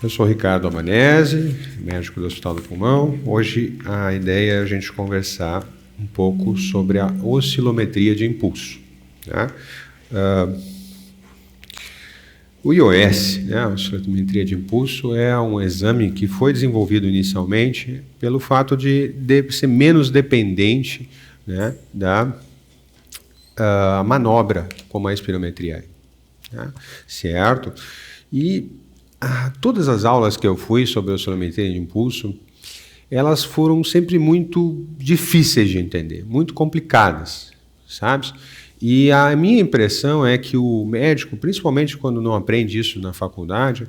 Eu sou Ricardo Amanese, médico do Hospital do Pulmão. Hoje a ideia é a gente conversar um pouco sobre a oscilometria de impulso. Né? O IOS, né, a oscilometria de impulso, é um exame que foi desenvolvido inicialmente pelo fato de ser menos dependente, né, da manobra, como a espirometria é. Né? Certo? E todas as aulas que eu fui sobre a oscilometria de impulso, elas foram sempre muito difíceis de entender, muito complicadas, sabe? E a minha impressão é que o médico, principalmente quando não aprende isso na faculdade,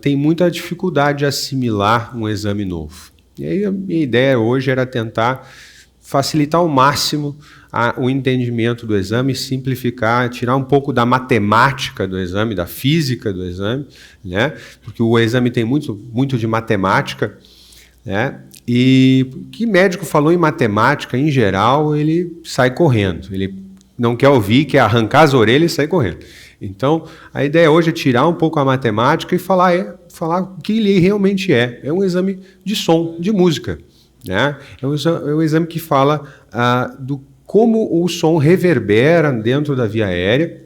tem muita dificuldade de assimilar um exame novo. E aí a minha ideia hoje era tentar facilitar ao máximo o entendimento do exame, simplificar, tirar um pouco da matemática do exame, da física do exame, né? Porque o exame tem muito de matemática, né? E que médico falou em matemática, em geral, ele sai correndo. Ele não quer ouvir, quer arrancar as orelhas e sair correndo. Então, a ideia hoje é tirar um pouco a matemática e falar o que ele realmente é. É um exame de som, de música. Né? É um exame que fala do como o som reverbera dentro da via aérea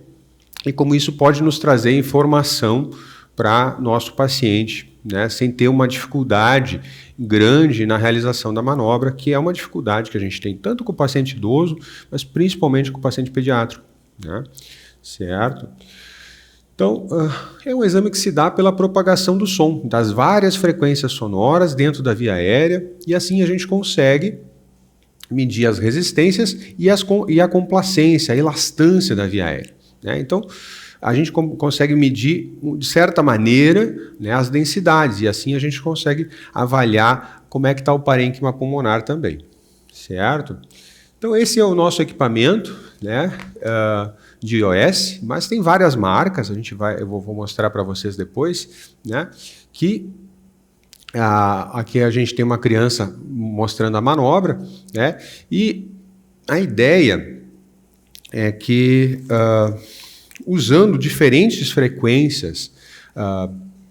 e como isso pode nos trazer informação para nosso paciente, né? Sem ter uma dificuldade grande na realização da manobra, que é uma dificuldade que a gente tem tanto com o paciente idoso, mas principalmente com o paciente pediátrico. Né? Certo? Então, é um exame que se dá pela propagação do som, das várias frequências sonoras dentro da via aérea, e assim a gente consegue medir as resistências e a complacência, a elastância da via aérea. Né? Então, a gente consegue medir, de certa maneira, né, as densidades, e assim a gente consegue avaliar como é que está o parênquima pulmonar também. Certo? Então, esse é o nosso equipamento, né, de IOS, mas tem várias marcas, eu vou mostrar para vocês depois, né, que aqui a gente tem uma criança mostrando a manobra, né, e a ideia é que, usando diferentes frequências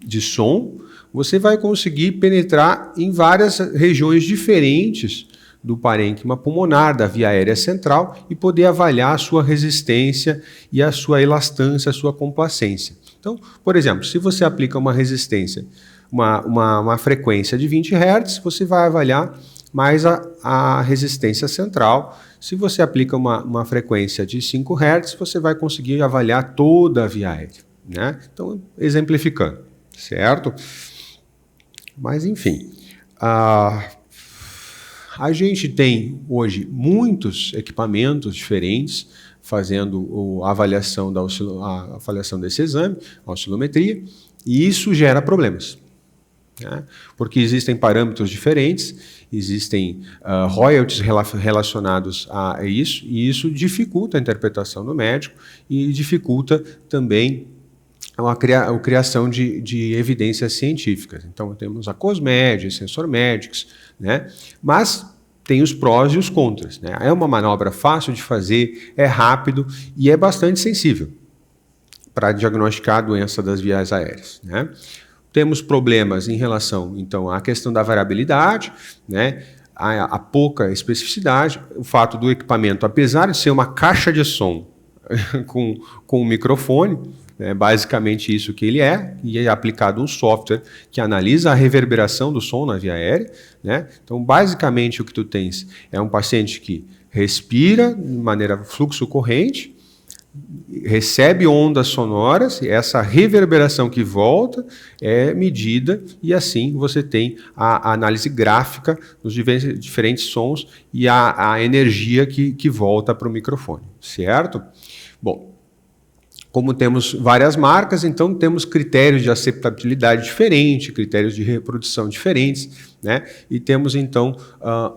de som, você vai conseguir penetrar em várias regiões diferentes do parênquima pulmonar, da via aérea central, e poder avaliar a sua resistência e a sua elastância, a sua complacência. Então, por exemplo, se você aplica uma resistência, uma frequência de 20 Hz, você vai avaliar mais a resistência central. Se você aplica uma frequência de 5 Hz, você vai conseguir avaliar toda a via aérea. Né? Então, exemplificando, certo? Mas, enfim, a gente tem hoje muitos equipamentos diferentes fazendo a avaliação desse exame, a oscilometria, e isso gera problemas. Né? Porque existem parâmetros diferentes, existem royalties relacionados a isso, e isso dificulta a interpretação do médico e dificulta também a criação de evidências científicas. Então, temos a Cosmed, SensorMedics, né? Mas tem os prós e os contras. Né? É uma manobra fácil de fazer, é rápido e é bastante sensível para diagnosticar a doença das vias aéreas. Né? Temos problemas em relação, então, à questão da variabilidade, né? a pouca especificidade, o fato do equipamento, apesar de ser uma caixa de som com um microfone, é basicamente isso que ele é, e é aplicado um software que analisa a reverberação do som na via aérea. Né? Então, basicamente, o que tu tens é um paciente que respira de maneira fluxo corrente, recebe ondas sonoras, e essa reverberação que volta é medida, e assim você tem a análise gráfica dos diferentes sons e a energia que volta para o microfone. Certo? Bom, como temos várias marcas, então temos critérios de aceitabilidade diferentes, critérios de reprodução diferentes, né? E temos então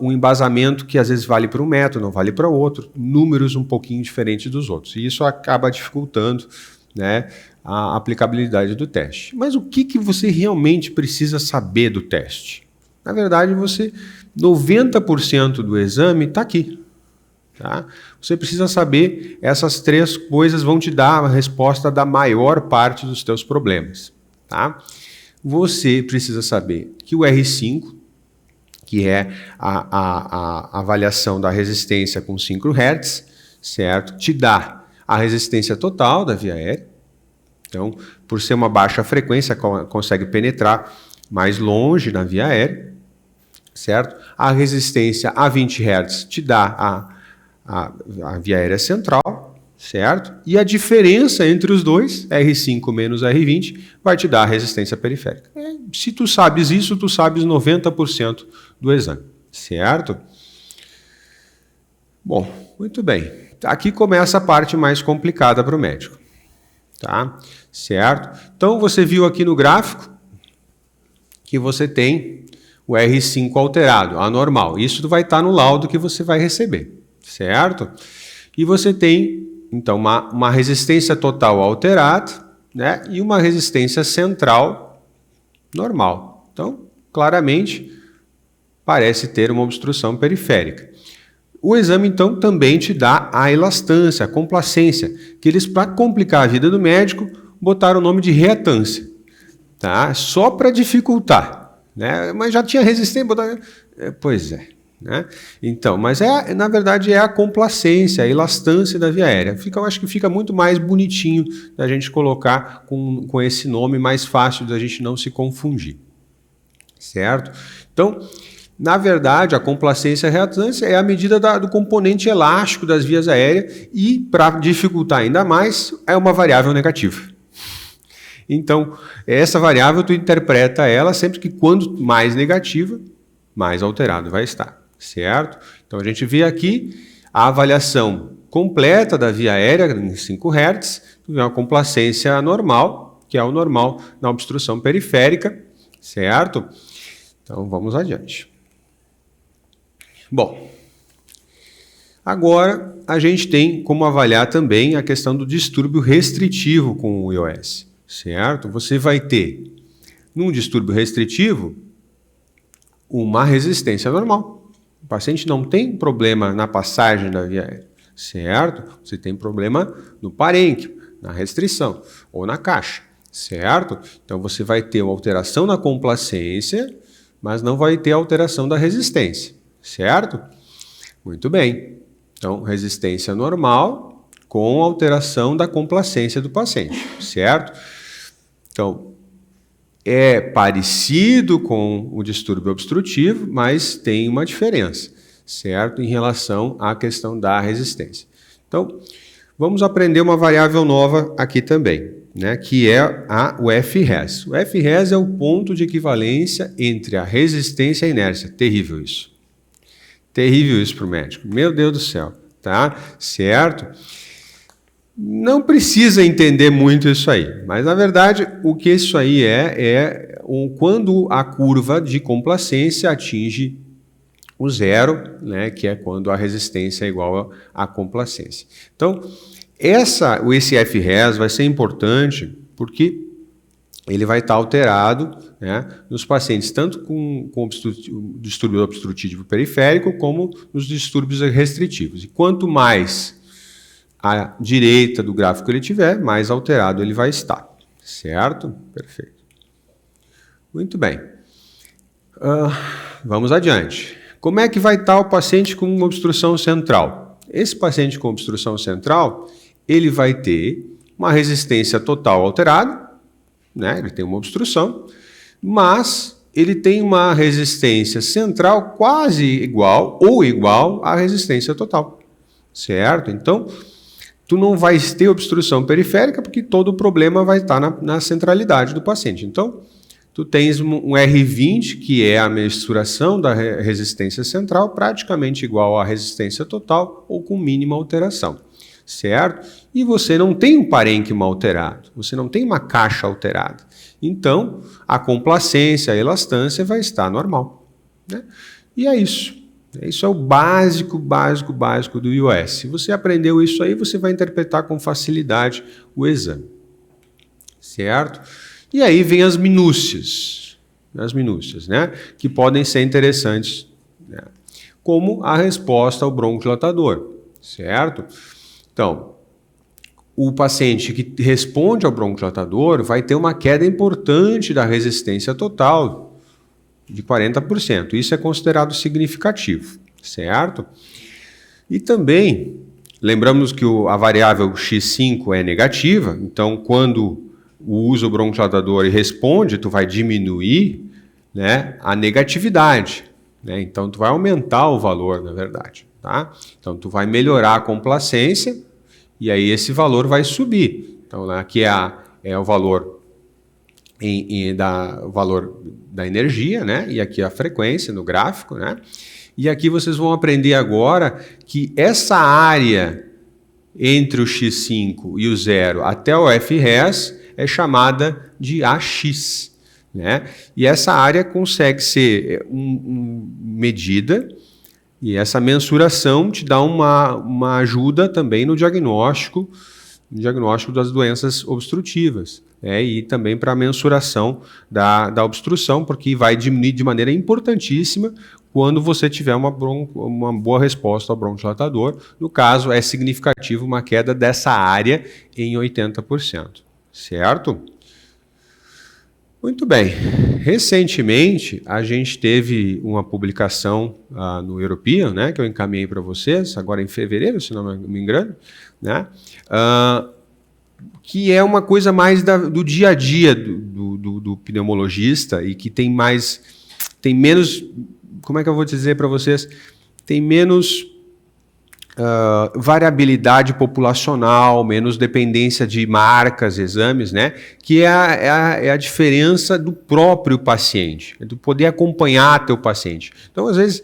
um embasamento que às vezes vale para um método, não vale para outro, números um pouquinho diferentes dos outros. E isso acaba dificultando, né, a aplicabilidade do teste. Mas o que você realmente precisa saber do teste? Na verdade, 90% do exame está aqui. Tá? Você precisa saber, essas três coisas vão te dar a resposta da maior parte dos teus problemas. Tá? você precisa saber que o R5, que é a avaliação da resistência com 5 Hz, certo? Te dá a resistência total da via aérea. Então, por ser uma baixa frequência, consegue penetrar mais longe na via aérea, certo? A resistência a 20 Hz te dá a via aérea central, certo? E a diferença entre os dois, R5 menos R20, vai te dar a resistência periférica. Se tu sabes isso, tu sabes 90% do exame, certo? Bom, muito bem. Aqui começa a parte mais complicada para o médico, tá? Certo? Então, você viu aqui no gráfico que você tem o R5 alterado, anormal. Isso vai estar no laudo que você vai receber, certo? E você tem, então, uma resistência total alterada, né? E uma resistência central normal. Então, claramente, parece ter uma obstrução periférica. O exame, então, também te dá a elastância, a complacência, que eles, para complicar a vida do médico, botaram o nome de reatância, tá? Só para dificultar, né? Mas já tinha resistência, botaram... Pois é, né? Então, mas na verdade é a complacência, a elastância da via aérea. Eu acho que fica muito mais bonitinho da gente colocar com esse nome, mais fácil da gente não se confundir, certo? Então, na verdade, a complacência e a reatância é a medida do componente elástico das vias aéreas e, para dificultar ainda mais, é uma variável negativa. Então, essa variável tu interpreta ela sempre que quando mais negativa, mais alterado vai estar, certo? Então, a gente vê aqui a avaliação completa da via aérea em 5 Hz, tu vê uma complacência normal, que é o normal na obstrução periférica, certo? Então, vamos adiante. Bom, agora a gente tem como avaliar também a questão do distúrbio restritivo com o iOS, certo? Você vai ter, num distúrbio restritivo, uma resistência normal. O paciente não tem problema na passagem da via aérea, certo? Você tem problema no parênquimo, na restrição ou na caixa, certo? Então você vai ter uma alteração na complacência, mas não vai ter alteração da resistência. Certo? Muito bem. Então, resistência normal com alteração da complacência do paciente, certo? Então, é parecido com o distúrbio obstrutivo, mas tem uma diferença, certo? Em relação à questão da resistência. Então, vamos aprender uma variável nova aqui também, né? Que é o F-res. O F-res é o ponto de equivalência entre a resistência e a inércia. Terrível isso. Terrível isso para o médico. Meu Deus do céu, tá? Certo? Não precisa entender muito isso aí, mas na verdade o que isso aí quando a curva de complacência atinge o zero, né, que é quando a resistência é igual à complacência. Então, esse F-res vai ser importante porque ele vai estar alterado, né, nos pacientes tanto com distúrbio obstrutivo periférico como nos distúrbios restritivos. E quanto mais à direita do gráfico ele tiver, mais alterado ele vai estar. Certo? Perfeito. Muito bem. Vamos adiante. Como é que vai estar o paciente com obstrução central? Esse paciente com obstrução central, ele vai ter uma resistência total alterada, né? Ele tem uma obstrução, mas ele tem uma resistência central quase igual ou igual à resistência total, certo? Então, tu não vai ter obstrução periférica porque todo o problema vai estar na centralidade do paciente. Então, tu tens um R20, que é a mensuração da resistência central, praticamente igual à resistência total ou com mínima alteração, certo? E você não tem um parênquima alterado, você não tem uma caixa alterada. Então, a complacência, a elastância vai estar normal, né? E é isso. Isso é o básico do iOS. Se você aprendeu isso aí, você vai interpretar com facilidade o exame, certo? E aí vem as minúcias, né? Que podem ser interessantes, né? Como a resposta ao broncodilatador, certo? Então, o paciente que responde ao bronquidilatador vai ter uma queda importante da resistência total de 40%. Isso é considerado significativo, certo? E também, lembramos que a variável X5 é negativa, então quando o uso do bronquidilatador responde, tu vai diminuir, né, a negatividade, né? Então tu vai aumentar o valor, na verdade, tá? Então tu vai melhorar a complacência e aí esse valor vai subir. Então aqui é o valor o valor da energia, né? E aqui a frequência no gráfico, né? E aqui vocês vão aprender agora que essa área entre o X5 e o 0 até o FRES é chamada de AX, né? E essa área consegue ser medida e essa mensuração te dá uma ajuda também no diagnóstico das doenças obstrutivas, né? E também para a mensuração da obstrução, porque vai diminuir de maneira importantíssima quando você tiver uma boa resposta ao bronquidilatador. No caso, é significativo uma queda dessa área em 80%, certo? Muito bem. Recentemente, a gente teve uma publicação no European, né, que eu encaminhei para vocês, agora em fevereiro, se não me engano, né, que é uma coisa mais do dia a dia do pneumologista e que tem menos, como é que eu vou dizer para vocês, tem menos variabilidade populacional, menos dependência de marcas, exames, né? Que é a diferença do próprio paciente, do poder acompanhar teu paciente. Então, às vezes,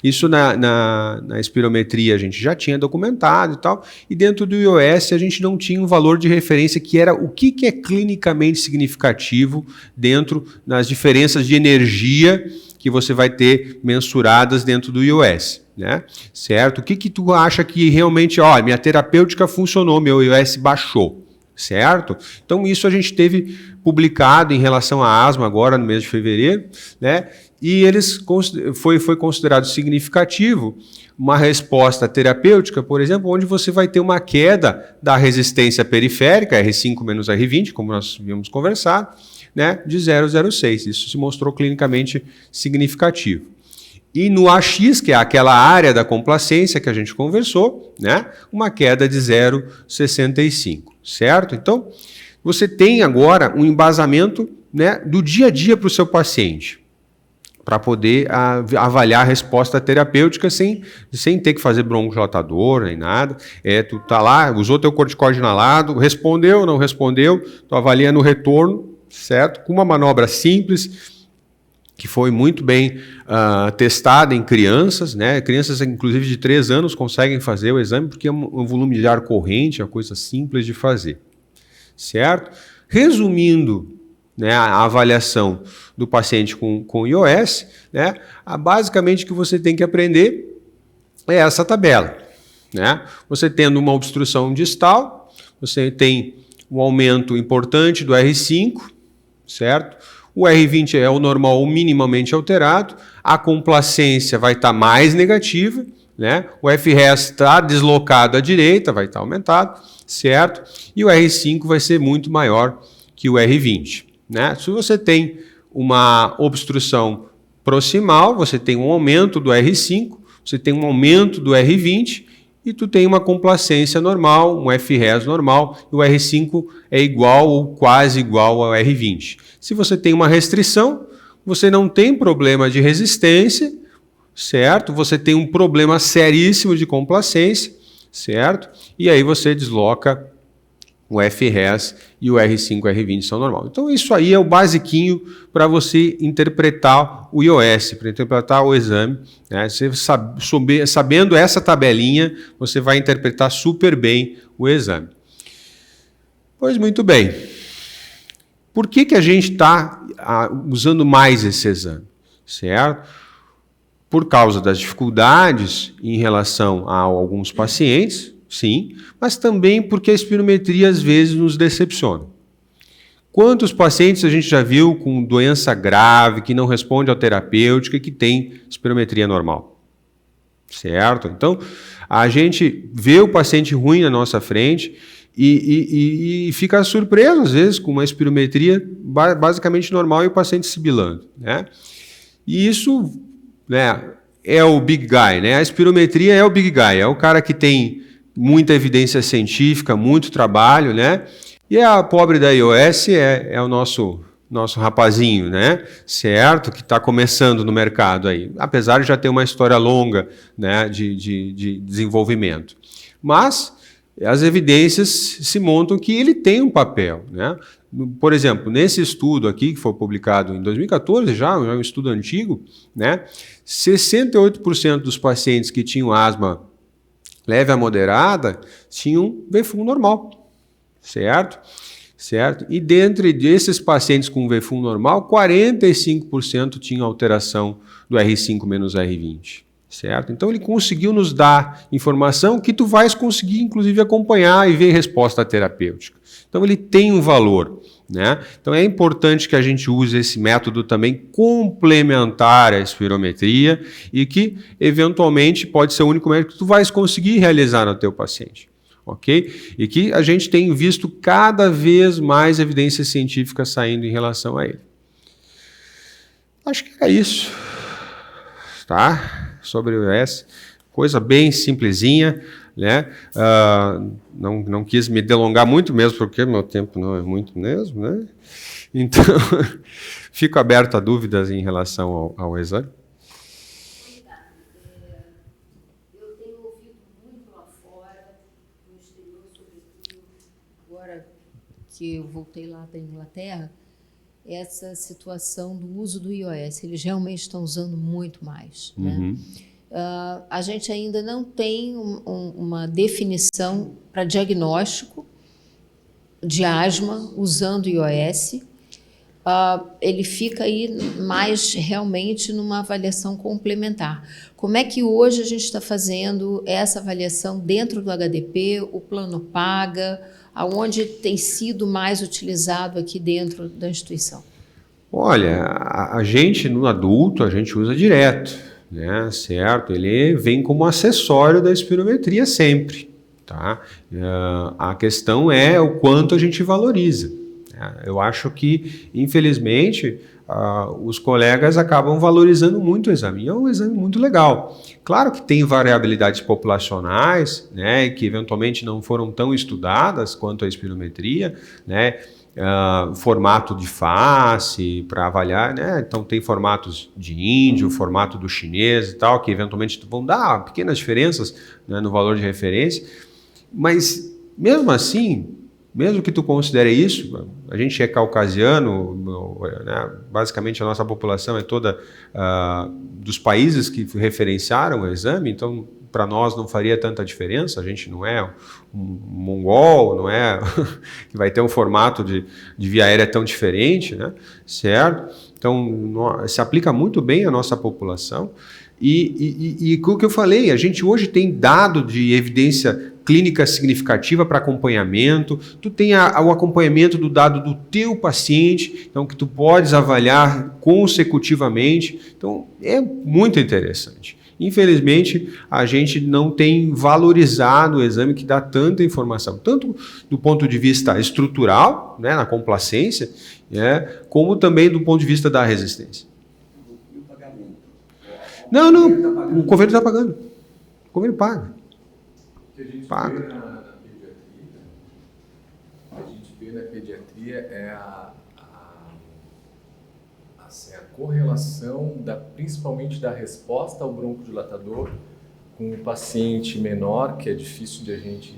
isso na espirometria a gente já tinha documentado e tal, e dentro do iOS a gente não tinha um valor de referência que era o que é clinicamente significativo dentro das diferenças de energia que você vai ter mensuradas dentro do iOS, né? Certo? O que tu acha que realmente, minha terapêutica funcionou, meu iOS baixou, certo? Então isso a gente teve publicado em relação à asma agora no mês de fevereiro, né? E foi considerado significativo uma resposta terapêutica, por exemplo, onde você vai ter uma queda da resistência periférica, R5 menos R20, como nós havíamos conversado, né, de 0,06. Isso se mostrou clinicamente significativo. E no AX, que é aquela área da complacência que a gente conversou, né, uma queda de 0,65, certo? Então, você tem agora um embasamento, né, do dia a dia para o seu paciente, para poder avaliar a resposta terapêutica sem ter que fazer bronquidilatador nem nada. Tu tá lá, usou teu corticoide inalado, respondeu, não respondeu, tu avalia no retorno, certo? Com uma manobra simples, que foi muito bem testada em crianças, né? Crianças, inclusive, de 3 anos conseguem fazer o exame, porque é um volume de ar corrente, é uma coisa simples de fazer, certo? Resumindo, né, a avaliação do paciente com iOS, né, basicamente o que você tem que aprender é essa tabela, né? Você tendo uma obstrução distal, você tem um aumento importante do R5, certo? O R20 é o normal ou minimamente alterado, a complacência vai estar mais negativa, né? O FRES está deslocado à direita, vai estar aumentado, certo? E o R5 vai ser muito maior que o R20. Né? Se você tem uma obstrução proximal, você tem um aumento do R5, você tem um aumento do R20 e tu tem uma complacência normal, um FRES normal, e o R5 é igual ou quase igual ao R20. Se você tem uma restrição, você não tem problema de resistência, certo? Você tem um problema seríssimo de complacência, certo? E aí você desloca o FRES e o R5 e R20 são normal. Então isso aí é o basiquinho para você interpretar o iOS, para interpretar o exame, né? Você sabendo essa tabelinha, você vai interpretar super bem o exame. Pois muito bem. Por que a gente está usando mais esse exame? Certo? Por causa das dificuldades em relação a alguns pacientes, sim, mas também porque a espirometria às vezes nos decepciona. Quantos pacientes a gente já viu com doença grave, que não responde à terapêutica e que tem espirometria normal? Certo? Então, a gente vê o paciente ruim na nossa frente E fica surpreso, às vezes, com uma espirometria basicamente normal e o paciente sibilando, né? E isso, né, é o big guy, né? A espirometria é o big guy, é o cara que tem muita evidência científica, muito trabalho, né? E a pobre da iOS é o nosso rapazinho, né? Certo? Que está começando no mercado aí, apesar de já ter uma história longa, né, de desenvolvimento. Mas as evidências se montam que ele tem um papel, né? Por exemplo, nesse estudo aqui, que foi publicado em 2014, já é um estudo antigo, né? 68% dos pacientes que tinham asma leve a moderada tinham VFU normal, certo? Certo? E dentre desses pacientes com VFU normal, 45% tinham alteração do R5 menos R20. Certo? Então ele conseguiu nos dar informação que tu vais conseguir, inclusive, acompanhar e ver resposta terapêutica. Então ele tem um valor, né? Então é importante que a gente use esse método também complementar à espirometria e que, eventualmente, pode ser o único método que tu vais conseguir realizar no teu paciente. Ok? E que a gente tem visto cada vez mais evidências científicas saindo em relação a ele. Acho que é isso. Tá? Sobre o iOS, coisa bem simplesinha, né? Não quis me delongar muito mesmo, porque meu tempo não é muito mesmo, né? Então, fico aberto a dúvidas em relação ao exame. Eu tenho ouvido muito lá fora, no exterior, sobretudo, agora que eu voltei lá da Inglaterra, essa situação do uso do iOS. Eles realmente estão usando muito mais, né? A gente ainda não tem uma definição para diagnóstico de asma usando o iOS. Ele fica aí mais realmente numa avaliação complementar. Como é que hoje a gente está fazendo essa avaliação dentro do HDP, o plano paga, aonde tem sido mais utilizado aqui dentro da instituição? Olha, a gente no adulto, a gente usa direto, né? Certo? Ele vem como acessório da espirometria sempre, tá? A questão é o quanto a gente valoriza. Eu acho que, infelizmente, os colegas acabam valorizando muito o exame. E é um exame muito legal. Claro que tem variabilidades populacionais, né, que eventualmente não foram tão estudadas quanto a espirometria, né, formato de face para avaliar, né? Então tem formatos de índio, formato do chinês e tal, que eventualmente vão dar pequenas diferenças, né, no valor de referência. Mas mesmo assim, mesmo que tu considere isso, a gente é caucasiano, né? Basicamente a nossa população é toda dos países que referenciaram o exame, então para nós não faria tanta diferença, a gente não é um mongol, não é que vai ter um formato de via aérea tão diferente, né? Certo? Então se aplica muito bem à nossa população. E o que eu falei, a gente hoje tem dado de evidência clínica significativa para acompanhamento, tu tem o acompanhamento do dado do teu paciente, então que tu podes avaliar consecutivamente, então é muito interessante. Infelizmente, a gente não tem valorizado o exame que dá tanta informação, tanto do ponto de vista estrutural, né, na complacência, como também do ponto de vista da resistência. Não, o convênio está pagando. O convênio paga. O que a gente vê na pediatria é a correlação principalmente da resposta ao broncodilatador com o paciente menor, que é difícil de a gente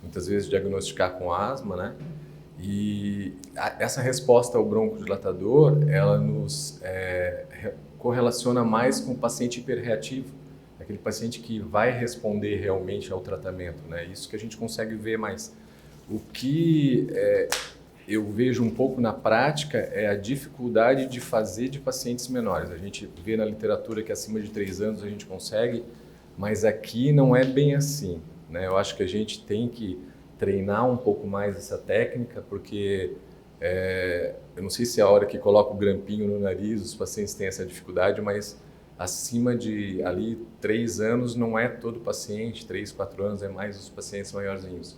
muitas vezes diagnosticar com asma, né? E essa resposta ao broncodilatador, ela nos correlaciona mais com o paciente hiperreativo, aquele paciente que vai responder realmente ao tratamento, né? Isso que a gente consegue ver mais. O que eu vejo um pouco na prática é a dificuldade de fazer de pacientes menores. A gente vê na literatura que acima de 3 anos a gente consegue, mas aqui não é bem assim, né? Eu acho que a gente tem que treinar um pouco mais essa técnica, porque eu não sei se é a hora que coloca o grampinho no nariz os pacientes têm essa dificuldade, mas acima de ali 3 anos não é todo paciente, 3, 4 anos é mais os pacientes maiorzinhos.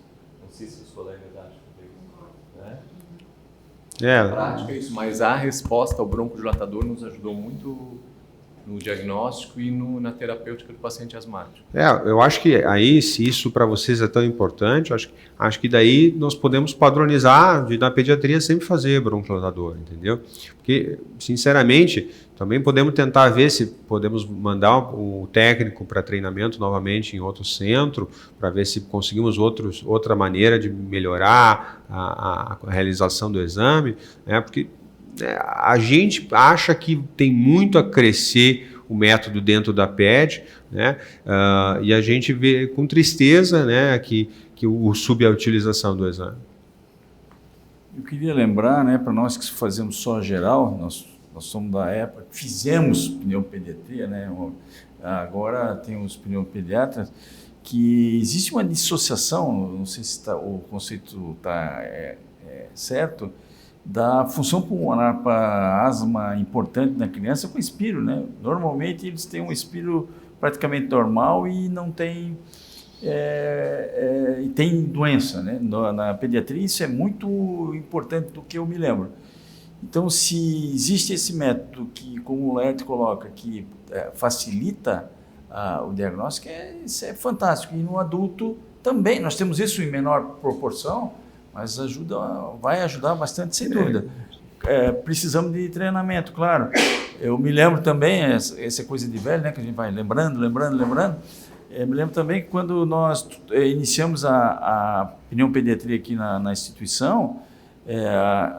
Não sei se os colegas acham também, né? É, Na prática é isso, mas a resposta ao broncodilatador nos ajudou muito no diagnóstico e na terapêutica do paciente asmático. eu acho que aí, se isso para vocês é tão importante, acho que daí nós podemos padronizar de na pediatria sempre fazer broncodilatador, entendeu? Porque, sinceramente, também podemos tentar ver se podemos mandar o técnico para treinamento novamente em outro centro, para ver se conseguimos outra maneira de melhorar a realização do exame, né? Porque a gente acha que tem muito a crescer o método dentro da PED, né? E a gente vê com tristeza, né, que o subutilização do exame. Eu queria lembrar, né, para nós que fazemos só geral, nós somos da época, fizemos pneumopediatria, né? Agora tem os pneumopediatras, que existe uma dissociação, não sei se o conceito está certo, da função pulmonar para asma importante na criança com expiro, né? Normalmente eles têm um expiro praticamente normal e não tem e tem doença, né? Na pediatria isso é muito importante do que eu me lembro. Então, se existe esse método que, como o Laerte coloca, que facilita o diagnóstico, isso é fantástico. E no adulto também, nós temos isso em menor proporção, mas vai ajudar bastante, sem dúvida. Precisamos de treinamento, claro. Eu me lembro também, essa coisa de velho, né, que a gente vai lembrando. Me lembro também que quando nós iniciamos a pneumopediatria aqui na instituição,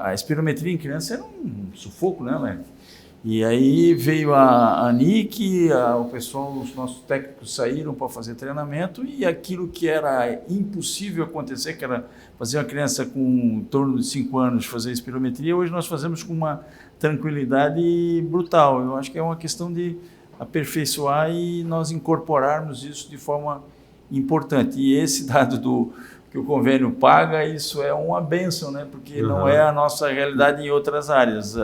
a espirometria em criança era um sufoco, né, Léo? E aí veio a ANIC, o pessoal, os nossos técnicos saíram para fazer treinamento e aquilo que era impossível acontecer, que era fazer uma criança com em torno de 5 anos fazer espirometria, hoje nós fazemos com uma tranquilidade brutal. Eu acho que é uma questão de aperfeiçoar e nós incorporarmos isso de forma importante. E esse dado que o convênio paga, isso é uma bênção, né? Porque não é a nossa realidade em outras áreas.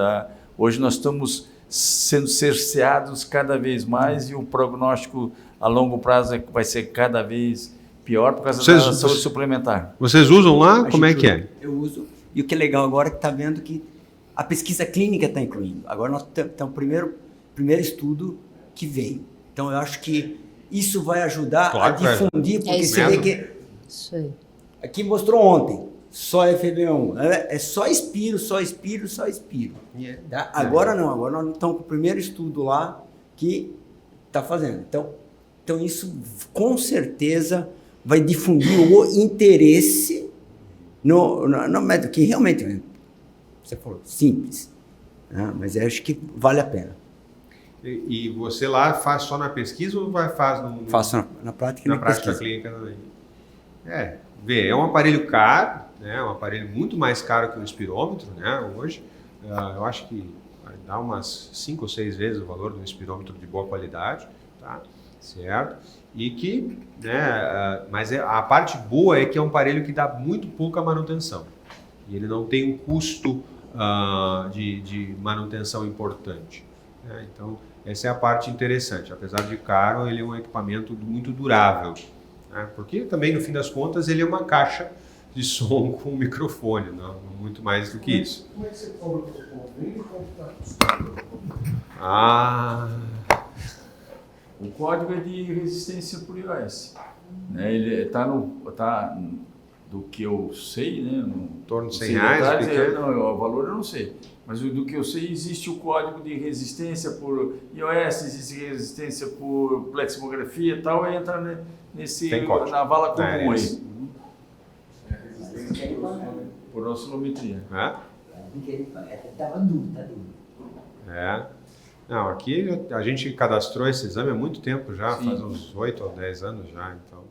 Hoje nós estamos sendo cerceados cada vez mais e o prognóstico a longo prazo vai ser cada vez pior por causa da saúde suplementar. Vocês usam lá? Como é que é? Eu uso. E o que é legal agora é que está vendo que a pesquisa clínica está incluindo. Agora nós estamos o primeiro estudo que veio. Então eu acho que isso vai ajudar a difundir, porque você vê que... Isso aí. Aqui mostrou ontem, só FEV1. É só expiro. Tá? Agora não, agora nós estamos com o primeiro estudo lá que está fazendo. Então isso com certeza vai difundir o interesse no método, que realmente, você falou, simples. Né? Mas eu acho que vale a pena. E você lá faz só na pesquisa ou faz no... Faço na prática e na prática clínica também? É um aparelho caro, né? Um aparelho muito mais caro que o espirômetro, né? Hoje, eu acho que vai dar umas 5 ou 6 vezes o valor do espirômetro de boa qualidade, tá? Certo? E que, né? Mas a parte boa é que é um aparelho que dá muito pouca manutenção. E ele não tem um custo de manutenção importante. Né? Então, essa é a parte interessante. Apesar de caro, ele é um equipamento muito durável. Né? Porque também, no fim das contas, ele é uma caixa de som com um microfone, não muito mais do que isso. Como é que você cobra pelo convênio e como O código é de resistência por iOS. Né? Ele está do que eu sei, né? Em torno de R$100? O valor eu não sei. Mas do que eu sei, existe o código de resistência por iOS, existe resistência por pleximografia e tal, e entra na vala comum aí. Por oscilometria. Estava duro, Não, aqui a gente cadastrou esse exame há muito tempo já, Sim. faz uns 8 ou 10 anos já, então...